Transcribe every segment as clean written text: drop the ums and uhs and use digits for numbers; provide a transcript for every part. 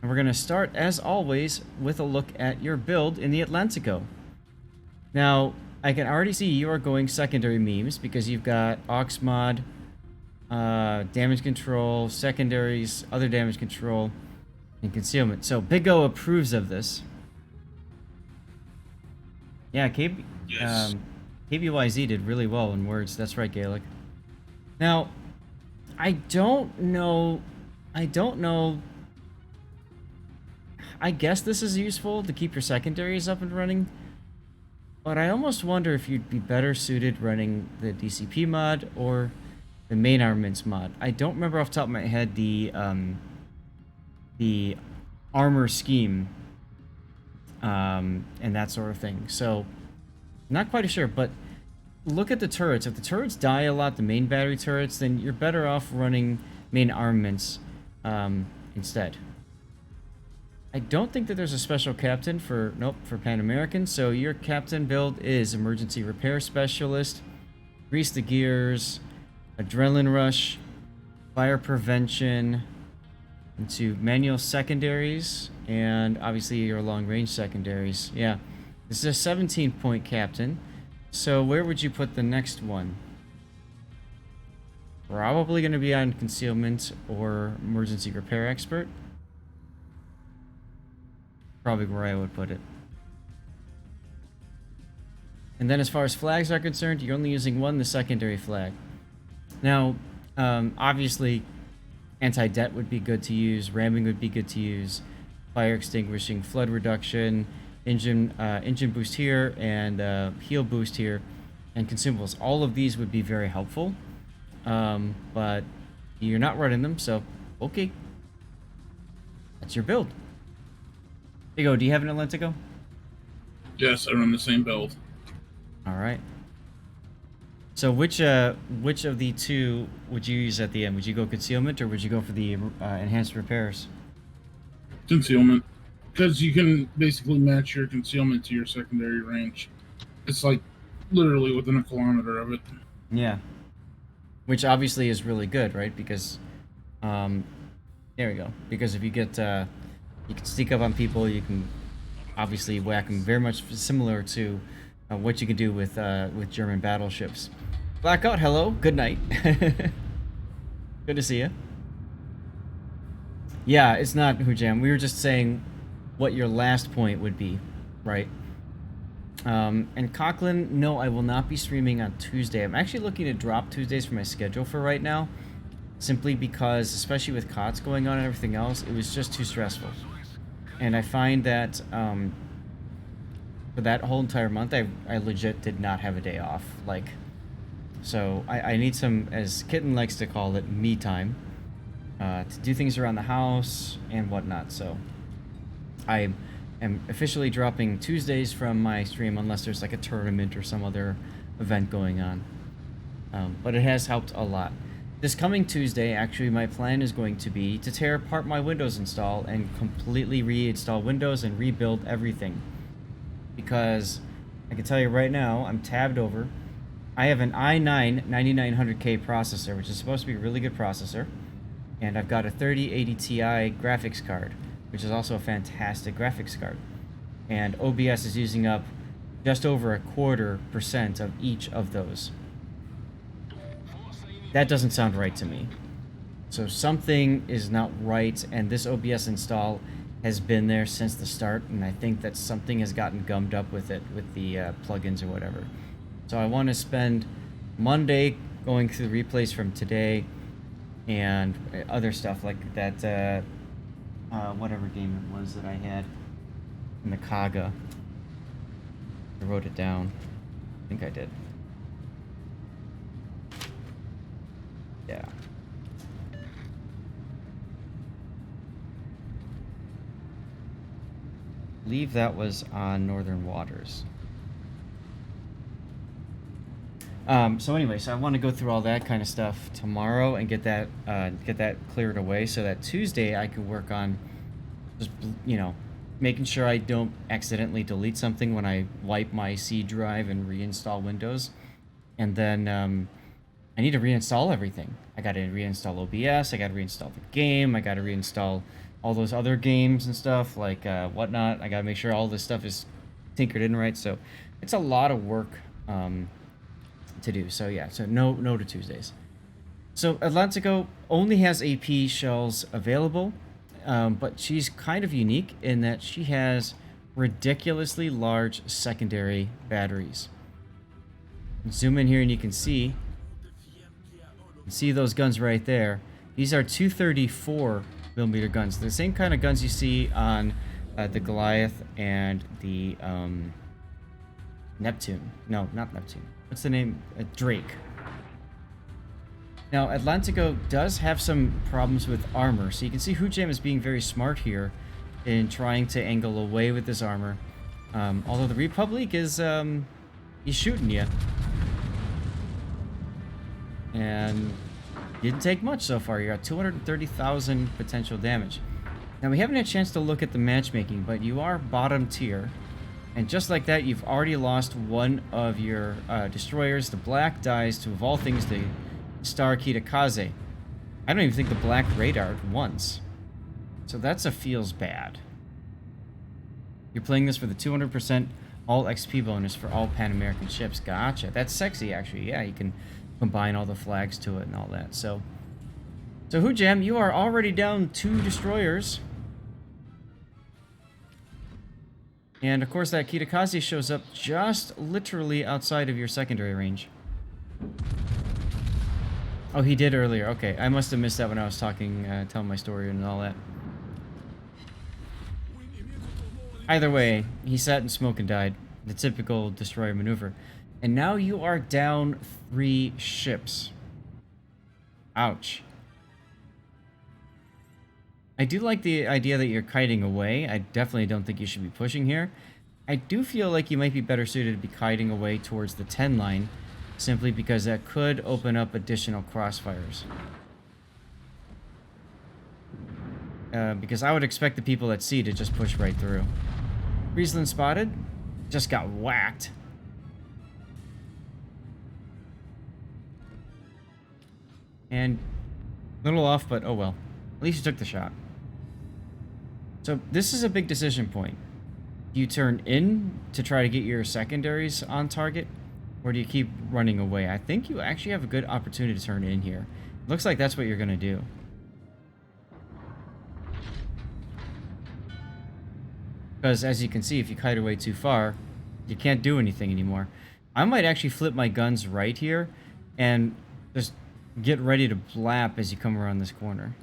And we're going to start, as always, with a look at your build in the Atlantico. Now, I can already see you are going secondary memes because you've got Aux mod, damage control, secondaries, other damage control, and concealment. So Big O approves of this. Yeah, Yes. KBYZ did really well in words. That's right, Gaelic. Now, I don't know. I guess this is useful to keep your secondaries up and running, but I almost wonder if you'd be better suited running the DCP mod or the main armaments mod. I don't remember off the top of my head the armor scheme and that sort of thing. So, not quite sure, but look at the turrets. If the turrets die a lot, the main battery turrets, then you're better off running main armaments instead. I don't think that there's a special captain for, nope, for Pan American. So your captain build is Emergency Repair Specialist, Grease the Gears, Adrenaline Rush, Fire Prevention, into Manual Secondaries, and obviously your long range secondaries. Yeah, this is a 17-point captain. So where would you put the next one? Probably going to be on Concealment or Emergency Repair Expert. Probably where I would put it. And then as far as flags are concerned, you're only using one, the secondary flag. Now, obviously, anti-det would be good to use, ramming would be good to use, fire extinguishing, flood reduction, engine boost here, and heal boost here, and consumables. All of these would be very helpful, but you're not running them, so okay. That's your build. There you go. Do you have an Atlantico? Yes, I run the same build. All right. So which of the two would you use at the end? Would you go concealment or would you go for the enhanced repairs? Concealment. Because you can basically match your concealment to your secondary range. It's like literally within a kilometer of it. Yeah. Which obviously is really good, right? Because, there we go. Because if you get, you can sneak up on people, you can obviously whack them. Very much similar to what you can do with German battleships. Blackout, hello, good night. Good to see you. Yeah, it's not Hujam. We were just saying what your last point would be, right? And Coughlin, no, I will not be streaming on Tuesday. I'm actually looking to drop Tuesdays from my schedule for right now, simply because, especially with COTS going on and everything else, it was just too stressful. And I find that for that whole entire month, I legit did not have a day off. Like, so I need some, as Kitten likes to call it, me time, to do things around the house and whatnot. So I am officially dropping Tuesdays from my stream unless there's like a tournament or some other event going on. But it has helped a lot. This coming Tuesday, actually, my plan is going to be to tear apart my Windows install and completely reinstall Windows and rebuild everything. Because I can tell you right now, I'm tabbed over. I have an i9 9900K processor, which is supposed to be a really good processor. And I've got a 3080 Ti graphics card, which is also a fantastic graphics card. And OBS is using up just over 0.25% of each of those. That doesn't sound right to me. So something is not right, and this OBS install has been there since the start, and I think that something has gotten gummed up with it, with the plugins or whatever. So I want to spend Monday going through the replays from today and other stuff like that, whatever game it was that I had in the Kaga. I wrote it down. I think I did. Yeah. I believe that was on Northern Waters. So anyway, so I want to go through all that kind of stuff tomorrow and get that cleared away so that Tuesday I can work on just, you know, making sure I don't accidentally delete something when I wipe my C drive and reinstall Windows. And then I need to reinstall everything. I got to reinstall OBS, I got to reinstall the game, I got to reinstall all those other games and stuff like whatnot. I gotta make sure all this stuff is tinkered in right. So it's a lot of work to do. So yeah, so no to Tuesdays. So Atlantico only has AP shells available, but she's kind of unique in that she has ridiculously large secondary batteries. Zoom in here and you can see those guns right there. These are 234mm guns, the same kind of guns you see on the Goliath and the Neptune. No, not Neptune. What's the name? Drake. Now, Atlantico does have some problems with armor, so you can see Hujam is being very smart here in trying to angle away with this armor. Although the Republic is, he's shooting you. And didn't take much so far. You're at 230,000 potential damage. Now, we haven't had a chance to look at the matchmaking, but you are bottom tier. And just like that, you've already lost one of your destroyers. The black dies to, of all things, the Star Kitakaze. I don't even think the black radared once. So that's a feels bad. You're playing this for the 200% all XP bonus for all Pan American ships. Gotcha. That's sexy, actually. Yeah, you can combine all the flags to it and all that. So Hujam, you are already down 2 destroyers. And of course that Kitakaze shows up just literally outside of your secondary range. Oh, he did earlier. Okay, I must have missed that when I was talking, telling my story and all that. Either way, he sat in smoke and died. The typical destroyer maneuver. And now you are down 3 ships. Ouch. I do like the idea that you're kiting away. I definitely don't think you should be pushing here. I do feel like you might be better suited to be kiting away towards the 10 line, simply because that could open up additional crossfires. Because I would expect the people at sea to just push right through. Friesland spotted. Just got whacked. And a little off, but oh well. At least you took the shot. So this is a big decision point. Do you turn in to try to get your secondaries on target? Or do you keep running away? I think you actually have a good opportunity to turn in here. Looks like that's what you're going to do. Because as you can see, if you kite away too far, you can't do anything anymore. I might actually flip my guns right here and just get ready to blap as you come around this corner.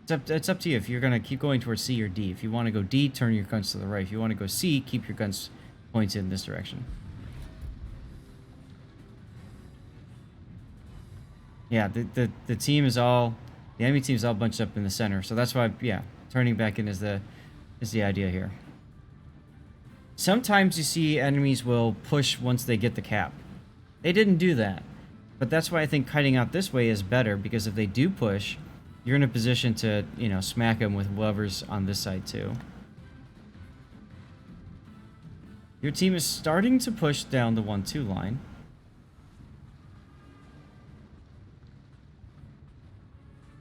It's up to you if you're going to keep going towards C or D. If you want to go D, turn your guns to the right. If you want to go C, keep your guns pointed in this direction. Yeah, the team is all... The enemy team is all bunched up in the center. So that's why, yeah, turning back in is the idea here. Sometimes you see enemies will push once they get the cap. They didn't do that. But that's why I think kiting out this way is better, because if they do push, you're in a position to, you know, smack them with whoever's on this side too. Your team is starting to push down the 1-2 line.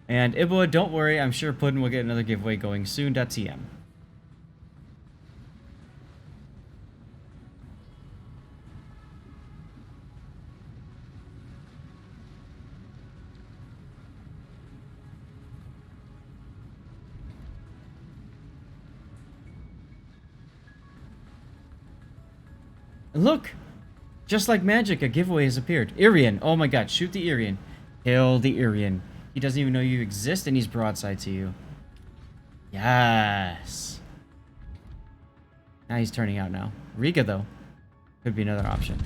And Iboa, don't worry, I'm sure Puddin will get another giveaway going soon. .tm. Look! Just like magic, a giveaway has appeared. Irian. Oh my god, shoot the Irian. Kill the Irian. He doesn't even know you exist and he's broadside to you. Yes. Now he's turning out now. Riga, though, could be another option.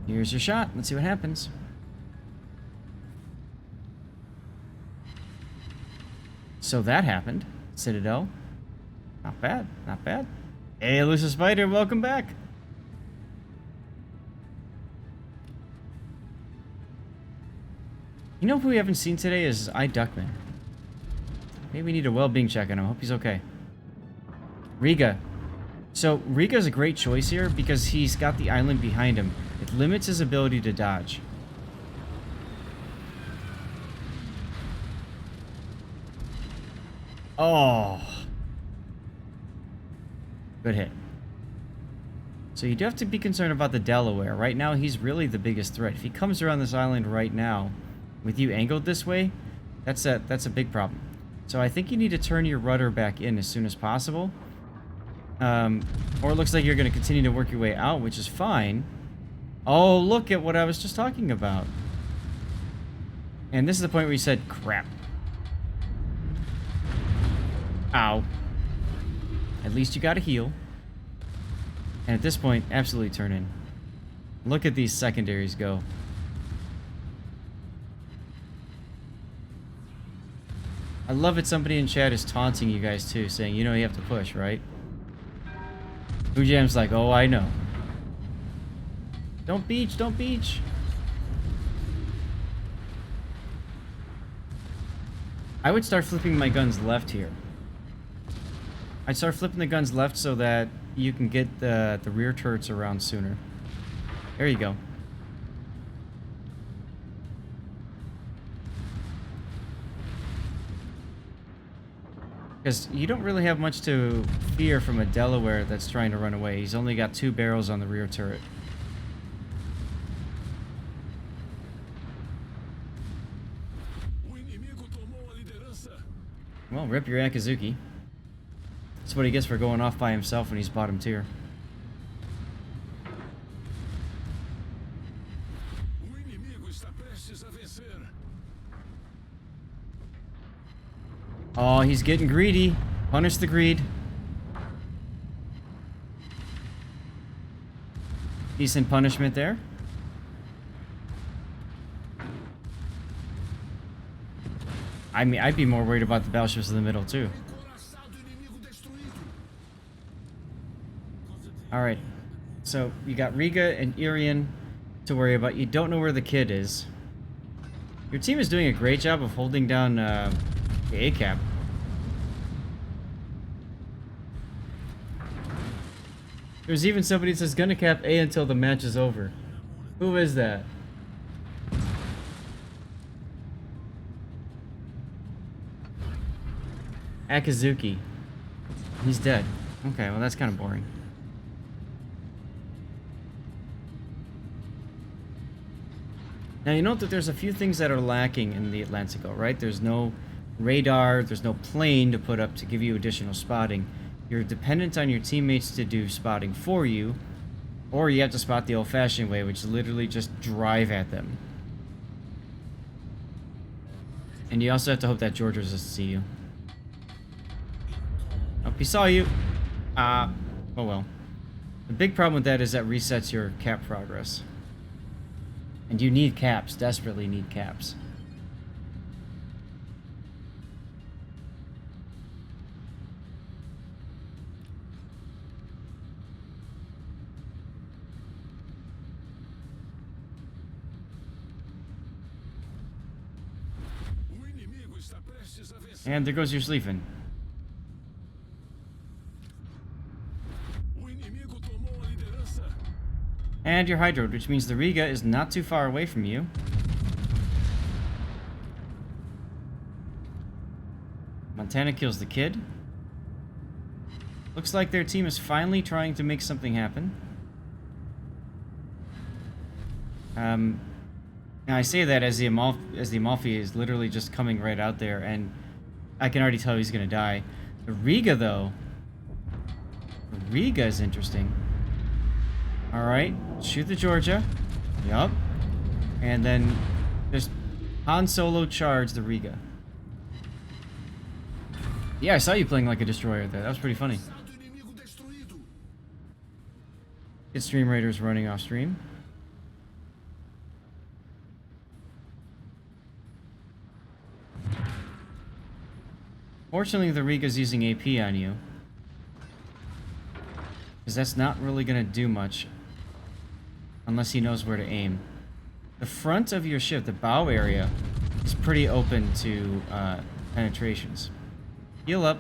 Here's your shot. Let's see what happens. So that happened. Citadel. Not bad. Not bad. Hey, Elusive Spider, welcome back. You know who we haven't seen today is Duckman. Maybe we need a well-being check on him. I hope he's okay. Riga. So Riga's a great choice here because he's got the island behind him. It limits his ability to dodge. Oh. Good hit. So you do have to be concerned about the Delaware. Right now, he's really the biggest threat. If he comes around this island right now, with you angled this way, that's a big problem. So I think you need to turn your rudder back in as soon as possible. Or it looks like you're going to continue to work your way out, which is fine. Oh, look at what I was just talking about. And this is the point where you said, crap. Ow. At least you got a heal. And at this point, absolutely turn in. Look at these secondaries go. I love it. Somebody in chat is taunting you guys too, saying, you know, you have to push, right? Hujam's like, oh, I know. Don't beach, don't beach. I would start flipping my guns left here. I'd start flipping the guns left so that you can get the rear turrets around sooner. There you go. Because you don't really have much to fear from a Delaware that's trying to run away. He's only got 2 barrels on the rear turret. Well, rip your Akazuki. That's what he gets for going off by himself when he's bottom tier. Oh, he's getting greedy. Punish the greed. Decent punishment there. I mean, I'd be more worried about the battleships in the middle, too. Alright. So, you got Riga and Irian to worry about. You don't know where the kid is. Your team is doing a great job of holding down the A-cap. There's even somebody that says gonna cap A until the match is over. Who is that? Akazuki. He's dead. Okay, well that's kind of boring. Now you note that there's a few things that are lacking in the Atlantico, right? There's no radar, there's no plane to put up to give you additional spotting. You're dependent on your teammates to do spotting for you, or you have to spot the old-fashioned way, which is literally just drive at them. And you also have to hope that George doesn't see you. Oh, he saw you. Oh well. The big problem with that is that resets your cap progress. And you need caps, desperately need caps. And there goes your Schlieffen. And your Hydro, which means the Riga is not too far away from you. Montana kills the kid. Looks like their team is finally trying to make something happen. Now I say that as the Amalfi is literally just coming right out there, and I can already tell he's gonna die. The Riga, though. The Riga is interesting. Alright, shoot the Georgia. Yup. And then just Han Solo charge the Riga. Yeah, I saw you playing like a destroyer there. That was pretty funny. Get Stream Raiders running off stream. Fortunately, the Riga's using AP on you. Because that's not really going to do much. Unless he knows where to aim. The front of your ship, the bow area, is pretty open to penetrations. Heal up.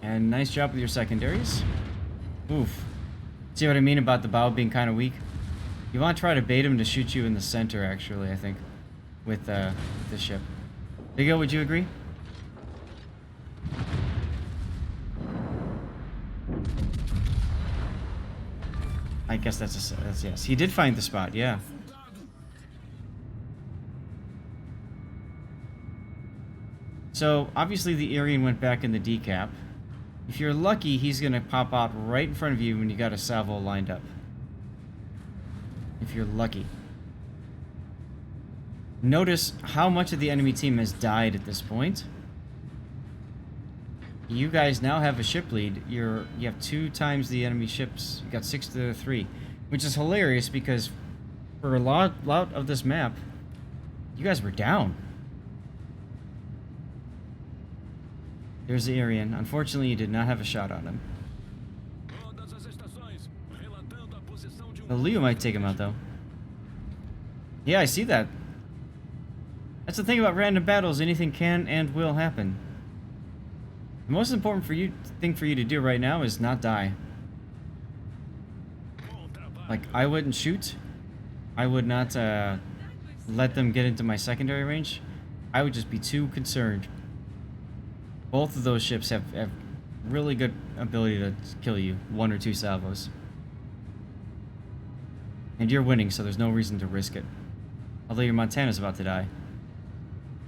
And nice job with your secondaries. Oof. See what I mean about the bow being kind of weak? You want to try to bait him to shoot you in the center, actually, I think, with the ship. Bigo, would you agree? I guess that's yes. He did find the spot, yeah. So, obviously the Aryan went back in the decap. If you're lucky, he's going to pop out right in front of you when you got a salvo lined up. If you're lucky. Notice how much of the enemy team has died at this point. You guys now have a ship lead. You have 2 times the enemy ships. You got 6 to 3, which is hilarious because for a lot of this map, you guys were down. There's the Aryan. Unfortunately, you did not have a shot on him. The Leo might take him out though. Yeah, I see that. That's the thing about random battles. Anything can and will happen. The most important thing for you to do right now is not die. Like, I wouldn't shoot. I would not let them get into my secondary range. I would just be too concerned. Both of those ships have really good ability to kill you. 1 or 2 salvos. And you're winning, so there's no reason to risk it. Although your Montana's about to die.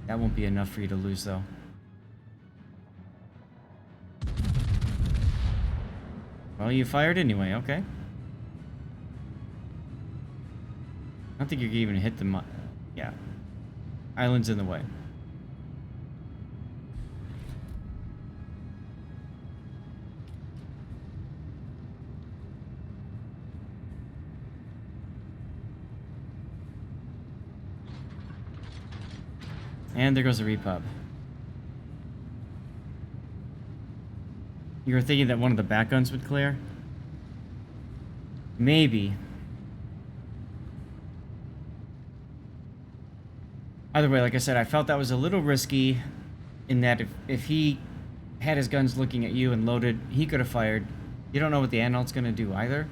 That won't be enough for you to lose, though. Well, you fired anyway, okay. I don't think you're even hit the yeah. Island's in the way. And there goes the repub. You were thinking that one of the back guns would clear? Maybe. Either way, like I said, I felt that was a little risky in that if he had his guns looking at you and loaded, he could have fired. You don't know what the Anhalt's going to do either.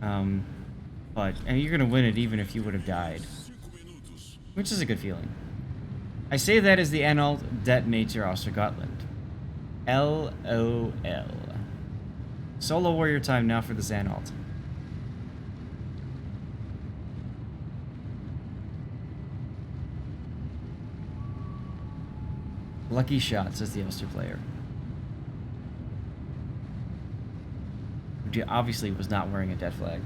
But and you're going to win it even if you would have died. Which is a good feeling. I say that as the Anhalt detonates your Ostergotland. LOL. Solo warrior time now for this Anhalt. Lucky shot, says the Ulster player. Who obviously was not wearing a dead flag.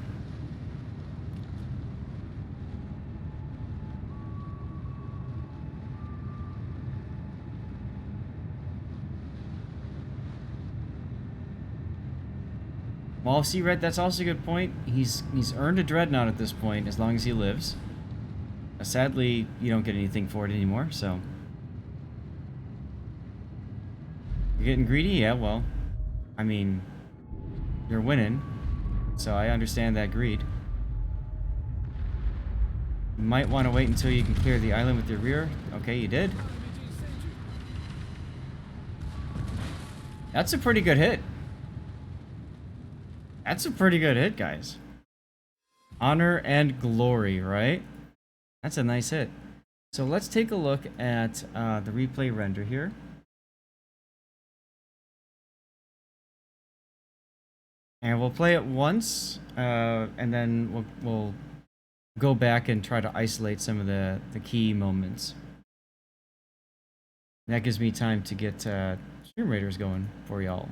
Well, see, Red, that's also a good point. He's earned a dreadnought at this point, as long as he lives. Sadly, you don't get anything for it anymore, so... You're getting greedy? Yeah, well... I mean... You're winning. So I understand that greed. You might want to wait until you can clear the island with your rear. Okay, you did. That's a pretty good hit. That's a pretty good hit, guys. Honor and glory, right? That's a nice hit. So let's take a look at the replay render here. And we'll play it once, and then we'll go back and try to isolate some of the key moments. That gives me time to get Stream Raiders going for y'all.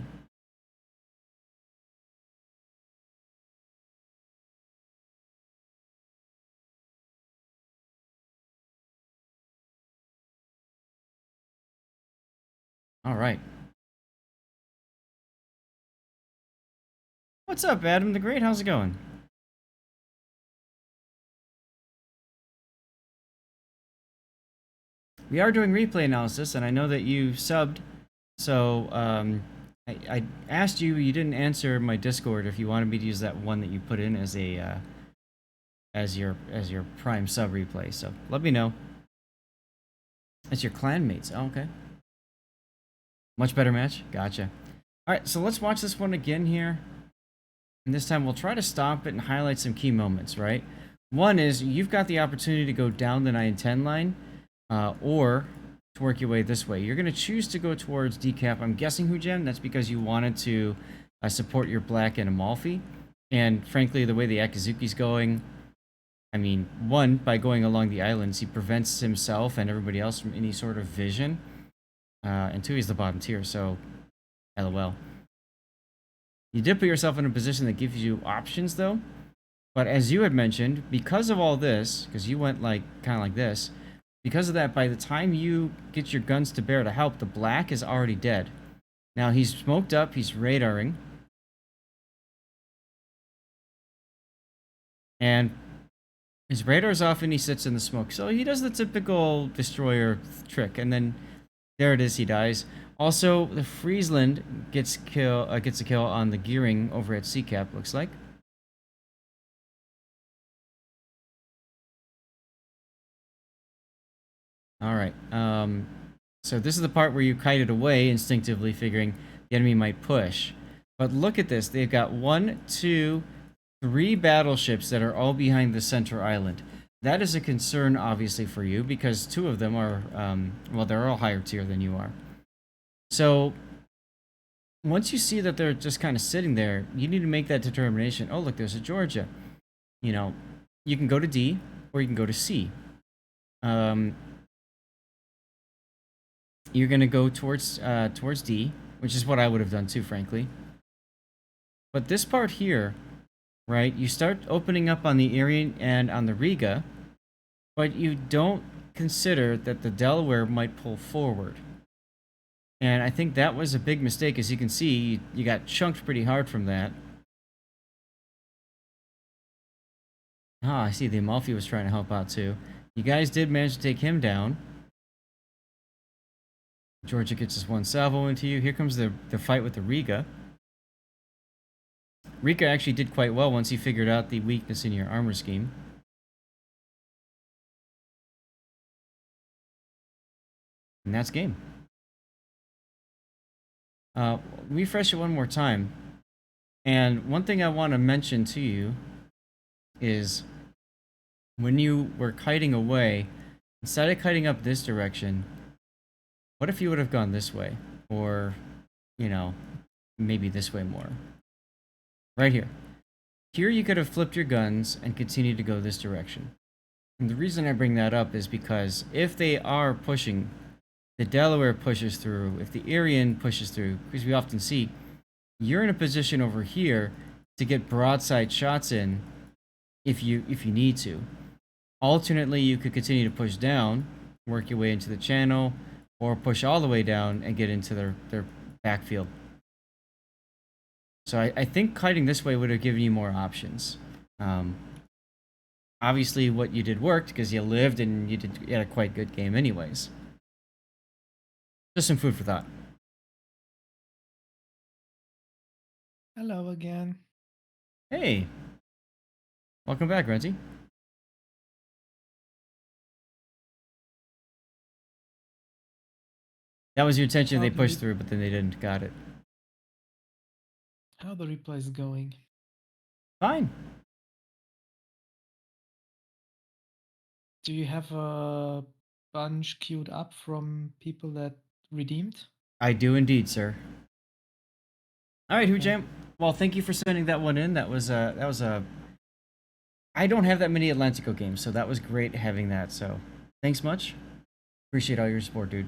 All right. What's up, Adam the Great? How's it going? We are doing replay analysis, and I know that you subbed, so I asked you. You didn't answer my Discord if you wanted me to use that one that you put in as a as your prime sub replay. So let me know. That's your clanmates. Oh, okay. Much better match. Gotcha. All right, so let's watch this one again here. And this time we'll try to stop it and highlight some key moments, right? One is you've got the opportunity to go down the 9-10 line, or to work your way this way. You're going to choose to go towards decap. I'm guessing Hujam. That's because you wanted to support your black and Amalfi. And frankly, the way the Akazuki's going, I mean, one, by going along the islands, he prevents himself and everybody else from any sort of vision. And two, he's the bottom tier, so LOL. You did put yourself in a position that gives you options, though. But as you had mentioned, because of all this, because you went like kind of like this, because of that, by the time you get your guns to bear to help, the black is already dead. Now he's smoked up, he's radaring. And his radar's off and he sits in the smoke. So he does the typical destroyer trick, and then there it is, he dies. Also, the Friesland gets a kill on the gearing over at C-Cap, looks like. Alright, so this is the part where you kite it away instinctively, figuring the enemy might push. But look at this, they've got 1, 2, 3 battleships that are all behind the center island. That is a concern, obviously, for you, because 2 of them are, well, they're all higher tier than you are. So, once you see that they're just kind of sitting there, you need to make that determination. Oh, look, there's a Georgia. You know, you can go to D, or you can go to C. You're going to go towards D, which is what I would have done too, frankly. But this part here, right, you start opening up on the Erie and on the Riga, but you don't consider that the Delaware might pull forward. And I think that was a big mistake. As you can see, you got chunked pretty hard from that. Ah, I see the Amalfi was trying to help out too. You guys did manage to take him down. Georgia gets his 1 salvo into you. Here comes the fight with the Riga. Riga actually did quite well once he figured out the weakness in your armor scheme. And that's game. Refresh it one more time. And one thing I want to mention to you is when you were kiting away, instead of kiting up this direction, what if you would have gone this way? Or, you know, maybe this way more. Right here. Here you could have flipped your guns and continued to go this direction. And the reason I bring that up is because if they are pushing, the Delaware pushes through, if the Irian pushes through, because we often see, you're in a position over here to get broadside shots in if you need to. Alternately, you could continue to push down, work your way into the channel, or push all the way down and get into their backfield. So I think kiting this way would have given you more options. Obviously, what you did worked because you lived and you had a quite good game anyways. Just some food for thought. Hello again. Hey! Welcome back, Renzi. That was your intention, they pushed through, but then they didn't. Got it. How the replay is going? Fine. Do you have a bunch queued up from people that redeemed? I do indeed, sir. Alright, Okay. Hujam. Well, thank you for sending that one in. That was a... I don't have that many Atlantico games, so that was great having that, so... Thanks much. Appreciate all your support, dude.